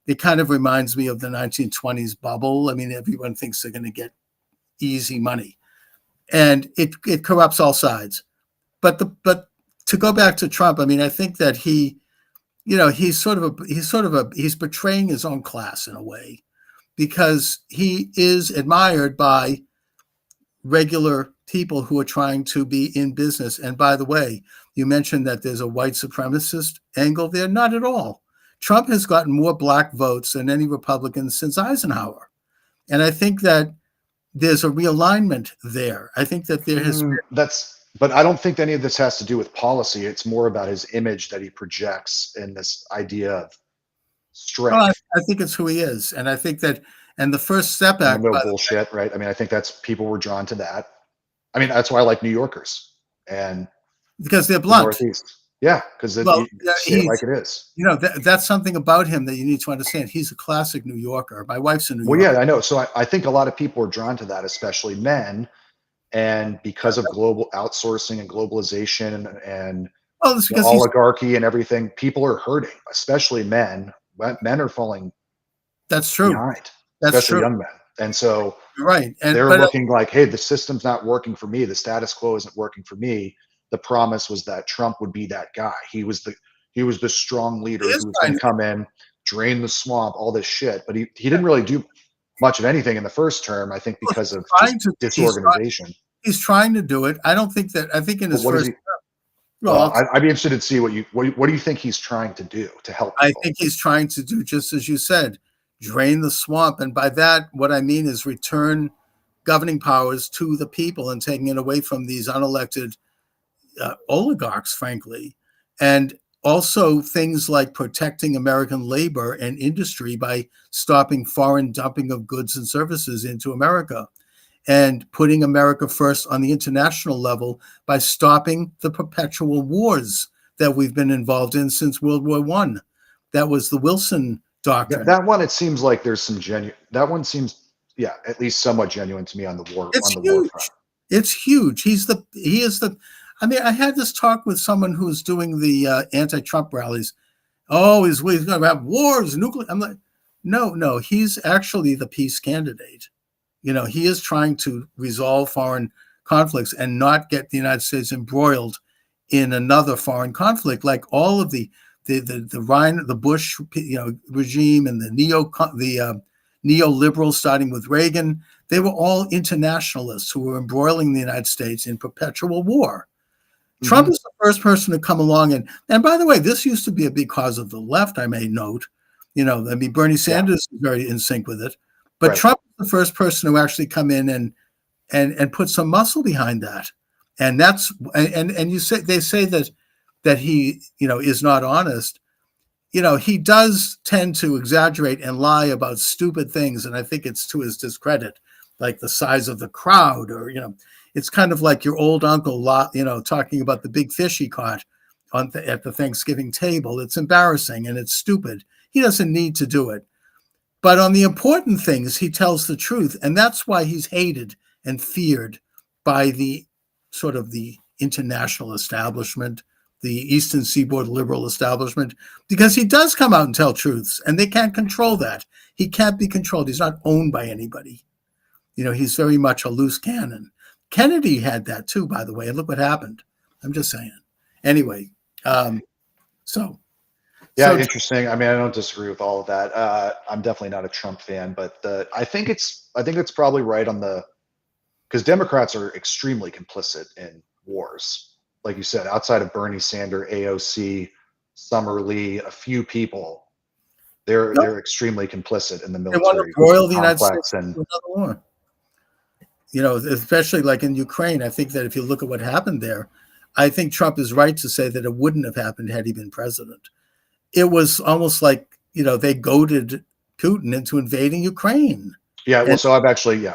it kind of reminds me of the 1920s bubble. Everyone thinks they're going to get easy money, and it corrupts all sides. But to go back to Trump, I think that he's betraying his own class in a way because he is admired by regular people who are trying to be in business. And by the way, you mentioned that there's a white supremacist angle there. Not at all. Trump has gotten more black votes than any Republican since Eisenhower. And I think that there's a realignment there. I think that there has but I don't think any of this has to do with policy. It's more about his image that he projects and this idea of strength. Well, I think it's who he is. And I think that, and the first step back. No bullshit, right? I think that's, people were drawn to that. That's why I like New Yorkers. And because they're blunt. Yeah, because you say it like it is. That's something about him that you need to understand. He's a classic New Yorker. My wife's a New Yorker. Well, yeah, I know. So I think a lot of people are drawn to that, especially men. And because of global outsourcing and globalization and oligarchy and everything, people are hurting, especially men. Men are falling That's true. behind, That's especially true. young men. And so You're right. They're looking like, hey, the system's not working for me. The status quo isn't working for me. The promise was that Trump would be that guy. He was the strong leader who was going to come in, drain the swamp, all this shit. But he didn't really do much of anything in the first term, I think, because of disorganization. He's trying to do it. I think in his first term. Well, I'd be interested to see what do you think he's trying to do to help people? I think he's trying to do, just as you said, drain the swamp. And by that, what I mean is return governing powers to the people and taking it away from these unelected oligarchs, frankly. And also things like protecting American labor and industry by stopping foreign dumping of goods and services into America, and putting America first on the international level by stopping the perpetual wars that we've been involved in since World War I. That was the Wilson doctrine. That one, it seems like there's some that one seems, at least somewhat genuine to me on the war. It's on the huge. war front. It's huge. He is the. I had this talk with someone who's doing the anti-Trump rallies. Oh, he's going to have wars, nuclear. I'm like, no. He's actually the peace candidate. He is trying to resolve foreign conflicts and not get the United States embroiled in another foreign conflict, like all of the Bush regime and the neoliberals, starting with Reagan. They were all internationalists who were embroiling the United States in perpetual war. Mm-hmm. Trump is the first person to come along, and by the way, this used to be a big cause of the left, I may note. Bernie Sanders is very in sync with it. But right. Trump is the first person to actually come in and put some muscle behind that. And that's and you say they say that he is not honest. He does tend to exaggerate and lie about stupid things, and I think it's to his discredit, like the size of the crowd, or it's kind of like your old uncle, talking about the big fish he caught at the Thanksgiving table. It's embarrassing and it's stupid. He doesn't need to do it, but on the important things, he tells the truth, and that's why he's hated and feared by the sort of the international establishment, the Eastern Seaboard liberal establishment, because he does come out and tell truths, and they can't control that. He can't be controlled. He's not owned by anybody. He's very much a loose cannon. Kennedy had that too, by the way, and look what happened. I'm just saying. Anyway, so. Yeah, interesting. I mean, I don't disagree with all of that. I'm definitely not a Trump fan, but I think it's probably right on because Democrats are extremely complicit in wars. Like you said, outside of Bernie Sanders, AOC, Summer Lee, a few people, they're extremely complicit in the military. They want to broil the United States into another war. Especially like in Ukraine. I think that if you look at what happened there, I think Trump is right to say that it wouldn't have happened had he been president. It was almost like, they goaded Putin into invading Ukraine. Yeah, well, so I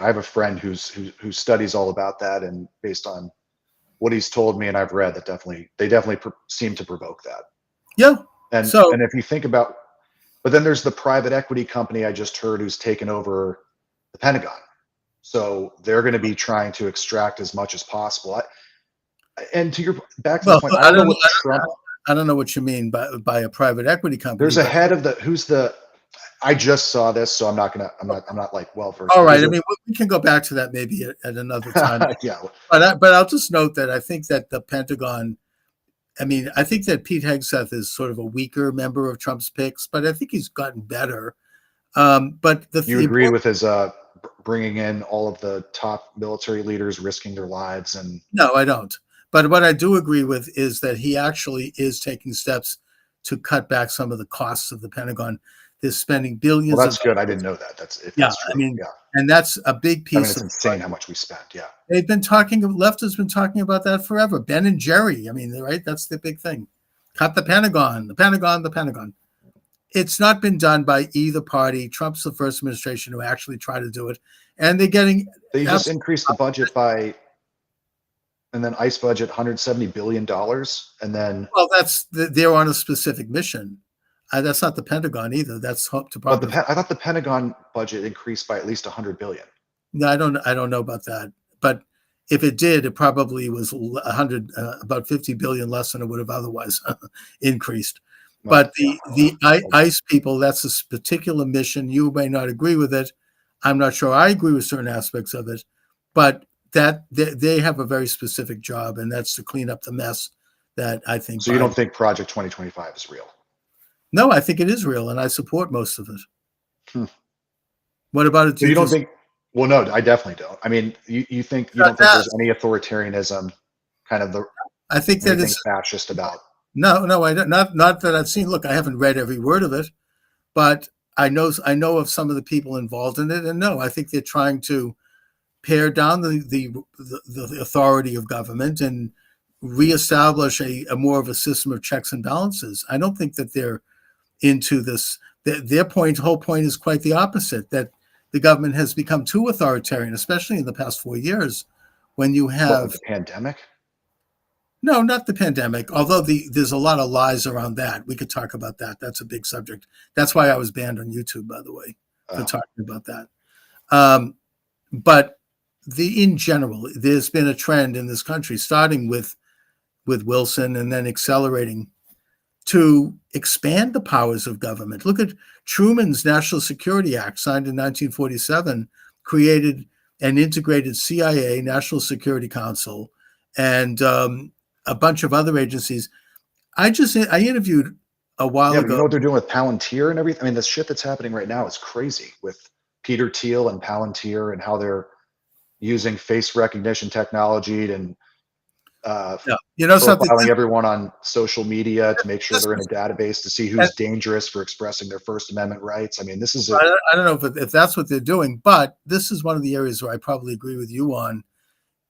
have a friend who studies all about that, and based on what he's told me and I've read, they definitely seem to provoke that. Yeah. And if you think about, but then there's the private equity company I just heard who's taken over the Pentagon. So they're going to be trying to extract as much as possible. And to your back to the point, I don't know what you mean by a private equity company. There's a head of I just saw this, so I'm not like well versed. All right. I mean, we can go back to that maybe at another time. Yeah. But I'll just note that I think that the Pentagon, I think that Pete Hegseth is sort of a weaker member of Trump's picks, but I think he's gotten better. But you agree with his bringing in all of the top military leaders, risking their lives, and no, I don't. But what I do agree with is that he actually is taking steps to cut back some of the costs of the Pentagon. They're spending billions. Well, that's good. I didn't know that. That's true. And that's a big piece. It's insane how much we spent. Yeah. They've been left has been talking about that forever. Ben and Jerry. Right? That's the big thing. Cut the Pentagon, the Pentagon, the Pentagon. It's not been done by either party. Trump's the first administration who actually tried to do it. And they just increased the budget and then ICE budget $170 billion. And then. Well, they're on a specific mission. That's not the Pentagon either. That's Department. I thought the Pentagon budget increased by at least $100 billion. No, I don't know about that. But if it did, it probably was about 50 billion less than it would have otherwise increased. But the ICE people, that's a particular mission. You may not agree with it. I'm not sure I agree with certain aspects of it, but that they have a very specific job, and that's to clean up the mess that I think. So you don't think Project 2025 is real? No, I think it is real, and I support most of it. What about it? So you don't think? Well, no, I definitely don't. I mean, you don't think there's any authoritarianism, kind of I think that it's fascist about. No, I don't. Not that I've seen. Look, I haven't read every word of it, but I know of some of the people involved in it, and no, I think they're trying to pare down the authority of government and reestablish a more of a system of checks and balances. I don't think that they're into this. Their whole point is quite the opposite, that the government has become too authoritarian, especially in the past 4 years when you have the pandemic. No, not the pandemic, although there's a lot of lies around that. We could talk about that. That's a big subject. That's why I was banned on YouTube, by the way, for talking about that. But in general, there's been a trend in this country, starting with Wilson and then accelerating, to expand the powers of government. Look at Truman's National Security Act, signed in 1947, created an integrated CIA, National Security Council, and a bunch of other agencies. I interviewed a while ago. You know what they're doing with Palantir and everything? I mean, the shit that's happening right now is crazy with Peter Thiel and Palantir and how they're using face recognition technology and profiling everyone on social media to make sure they're in a database to see who's dangerous for expressing their First Amendment rights. I mean, this is I don't know if that's what they're doing, but this is one of the areas where I probably agree with you on,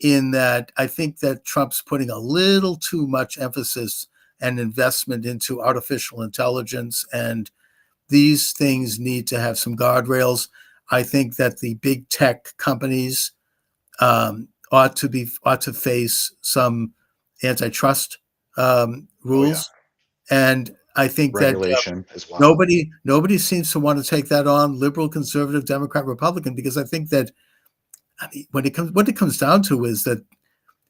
in that I think that Trump's putting a little too much emphasis and investment into artificial intelligence, and these things need to have some guardrails. I think that the big tech companies ought to face some antitrust Oh yeah, rules, and I think that regulation as well. nobody seems to want to take that on, liberal, conservative, Democrat, Republican, because I think that, I mean, what it comes down to is that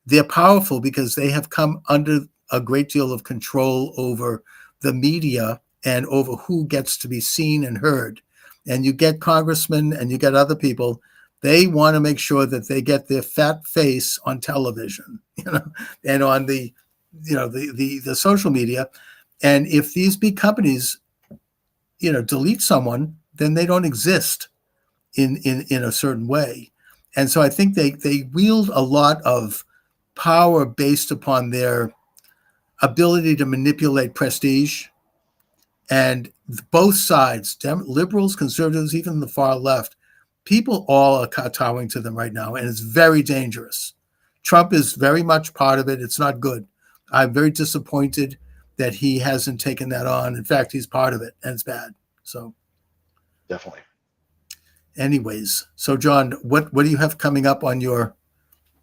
they're powerful because they have come under a great deal of control over the media and over who gets to be seen and heard. And you get congressmen and you get other people, they want to make sure that they get their fat face on television, and on the social media. And if these big companies, delete someone, then they don't exist in a certain way. And so I think they wield a lot of power based upon their ability to manipulate prestige. And both sides, liberals, conservatives, even the far left, people all are kowtowing to them right now, and it's very dangerous. Trump is very much part of it. It's not good. I'm very disappointed that he hasn't taken that on. In fact, he's part of it, and it's bad. So, Definitely. anyways, so John, what do you have coming up on your?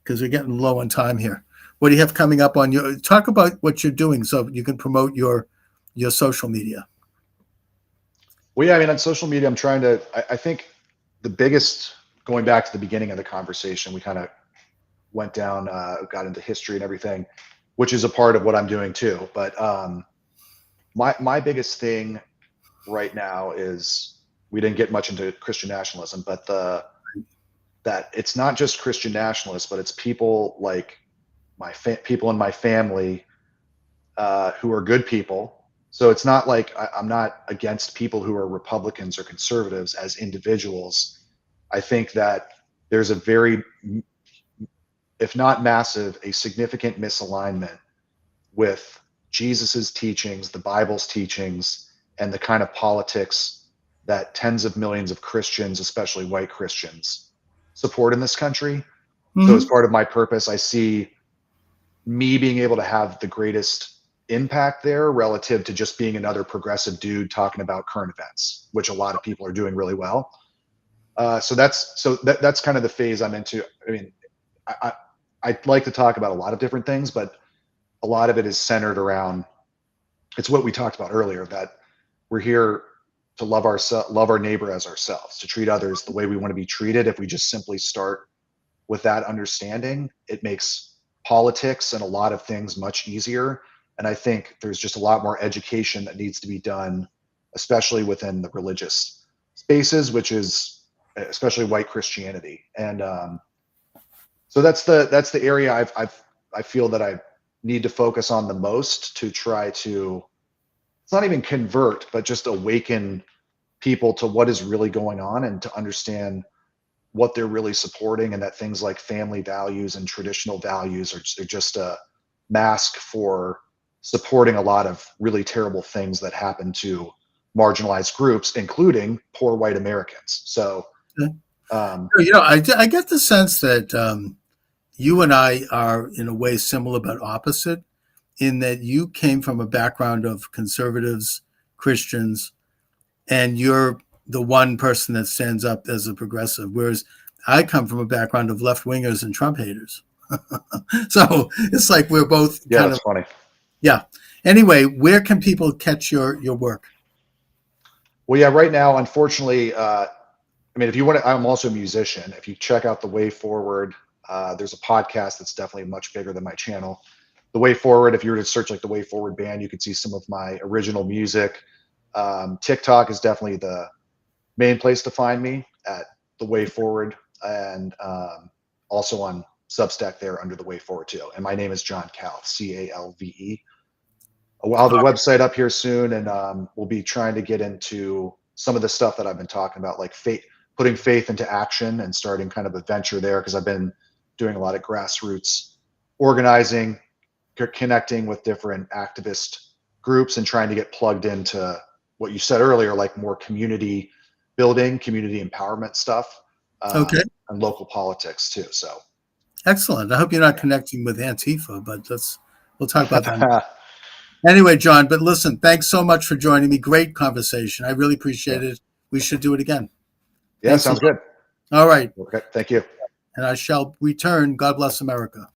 Because we're getting low on time here. What do you have coming up on your? Talk about what you're doing so you can promote your social media. Well, yeah, I mean, on social media, I'm trying to. I think the biggest, going back to the beginning of the conversation, we kind of went down, got into history and everything, which is a part of what I'm doing too. But my biggest thing right now is, we didn't get much into Christian nationalism, but that it's not just Christian nationalists, but it's people like people in my family who are good people. So it's not like I'm not against people who are Republicans or conservatives as individuals. I think that there's a very, if not massive, a significant misalignment with Jesus's teachings, the Bible's teachings, and the kind of politics that tens of millions of Christians, especially white Christians, support in this country. Mm-hmm. So as part of my purpose, I see me being able to have the greatest impact there relative to just being another progressive dude talking about current events, which a lot of people are doing really well. So that's kind of the phase I'm into. I mean, I'd like to talk about a lot of different things, but a lot of it is centered around, it's what we talked about earlier, that we're here to love our neighbor as ourselves, to treat others the way we want to be treated. If we just simply start with that understanding, it makes politics and a lot of things much easier. And I think there's just a lot more education that needs to be done, especially within the religious spaces, which is especially white Christianity. And so that's the area I feel that I need to focus on the most, to try to, it's not even convert, but just awaken people to what is really going on and to understand what they're really supporting, and that things like family values and traditional values are just a mask for supporting a lot of really terrible things that happen to marginalized groups, including poor white Americans. So, I get the sense that you and I are in a way similar but opposite, in that you came from a background of conservatives, Christians, and you're the one person that stands up as a progressive, whereas I come from a background of left-wingers and Trump haters. So it's like we're both kind of funny. Yeah. Anyway, where can people catch your work? Well, yeah, right now, unfortunately, I mean, if you want to, I'm also a musician. If you check out the Way Forward, there's a podcast that's definitely much bigger than my channel. The Way Forward, if you were to search like the Way Forward band, you could see some of my original music. TikTok is definitely the main place to find me, at the Way Forward, and also on Substack there under the Way Forward too. And my name is John Calve, Calve. I'll have the website up here soon, and we'll be trying to get into some of the stuff that I've been talking about, like putting faith into action and starting kind of a venture there, because I've been doing a lot of grassroots organizing, connecting with different activist groups, and trying to get plugged into what you said earlier, like more community building, community empowerment stuff, and local politics too. So Excellent. I hope you're not connecting with Antifa, but we'll talk about that. Anyway, John, but listen, thanks so much for joining me. Great conversation. I really appreciate it. We should do it again. Yeah, Thanks sounds good. All right. Okay, thank you. And I shall return. God bless America.